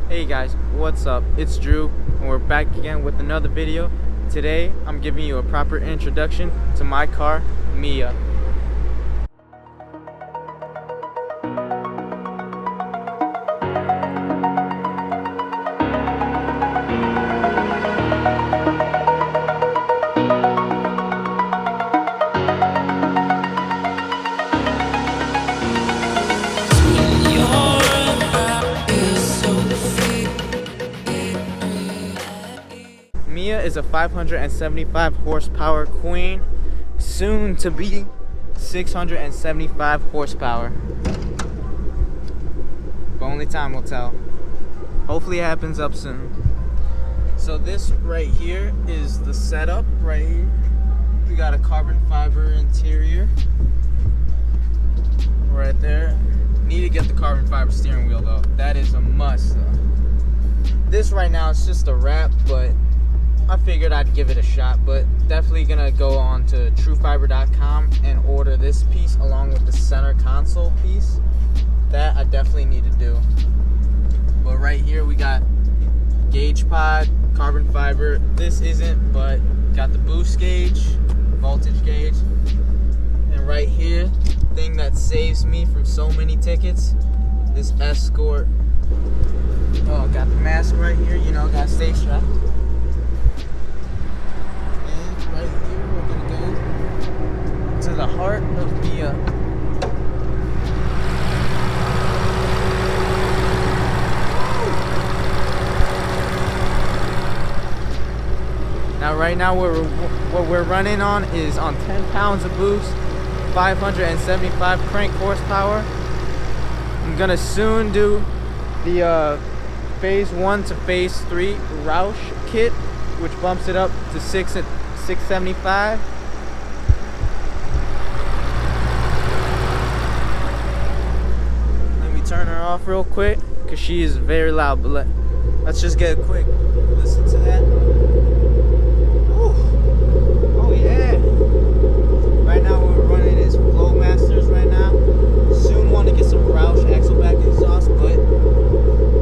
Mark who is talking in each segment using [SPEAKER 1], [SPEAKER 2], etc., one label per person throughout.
[SPEAKER 1] Hey guys, what's up? It's Drew and we're back again with another video. Today I'm giving you a proper introduction to my car, Mia. Mia is a 575 horsepower queen, soon to be 675 horsepower. But only time will tell. Hopefully it happens up soon. So this right here is the setup right here. We got a carbon fiber interior right there. Need to get the carbon fiber steering wheel though. That is a must though. This right now is just a wrap, but I figured I'd give it a shot, but definitely gonna go on to Trufiber.com and order this piece along with the center console piece. That I definitely need to do. But right here we got gauge pod, carbon fiber. This isn't, but got the boost gauge, voltage gauge. And right here, thing that saves me from so many tickets, this Escort. Oh, got the mask right here, you know, gotta stay strapped. Right here, we're gonna go to the heart of Mia. Now, right now, what we're running on is on 10 pounds of boost, 575 crank horsepower. I'm gonna soon do the phase 1 to phase 3 Roush kit, which bumps it up to 675. Let me turn her off real quick because she is very loud, but let's just get a quick listen to that. Ooh. Oh yeah. Right now what we're running is Flowmasters right now. Soon want to get some Roush axleback exhaust, but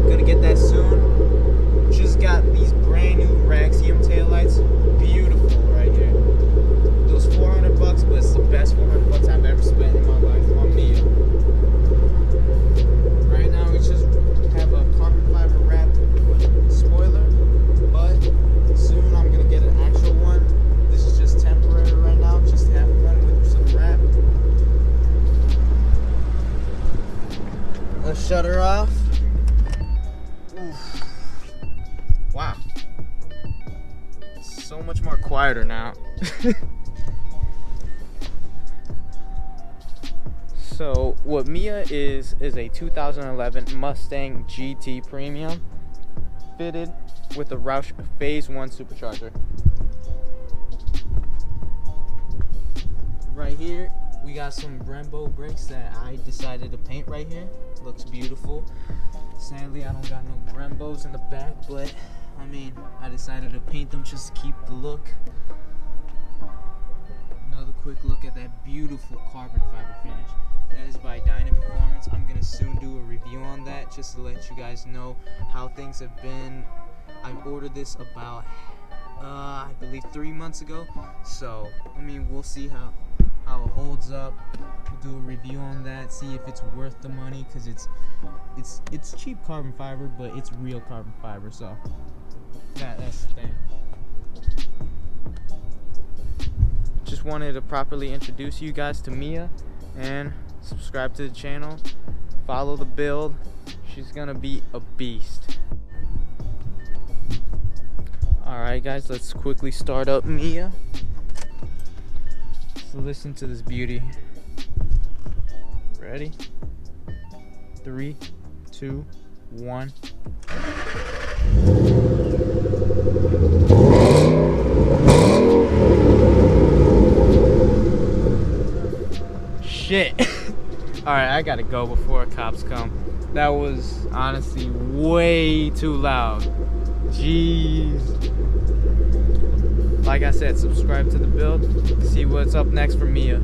[SPEAKER 1] gonna get that soon. Just got these brand new Raxium taillights. Beautiful right here. It was $400, but it's the best $400 I've ever spent in my life on Mia. Right now we just have a carbon fiber wrap spoiler, but soon I'm gonna get an actual one. This is just temporary right now, just to have fun with some wrap. Let's shut her off. Oof. Wow. So much more quieter now. So what Mia is a 2011 Mustang GT Premium fitted with a Roush Phase 1 Supercharger. Right here we got some Brembo brakes that I decided to paint right here. Looks beautiful. Sadly I don't got no Brembos in the back, but I mean, I decided to paint them just to keep the look. Another quick look at that beautiful carbon fiber finish. That is by Dyna Performance. I'm gonna soon do a review on that just to let you guys know how things have been. I ordered this about, I believe 3 months ago. So, I mean, we'll see how it holds up. We'll do a review on that, see if it's worth the money, because it's cheap carbon fiber, but it's real carbon fiber, so that's the thing. Just wanted to properly introduce you guys to Mia and subscribe to the channel, follow the build. She's gonna be a beast. Alright guys, let's quickly start up Mia. So listen to this beauty. Ready? 3, 2, 1. Shit. Alright, I gotta go before cops come. That was honestly way too loud. Jeez. Like I said, subscribe to the build. See what's up next for Mia.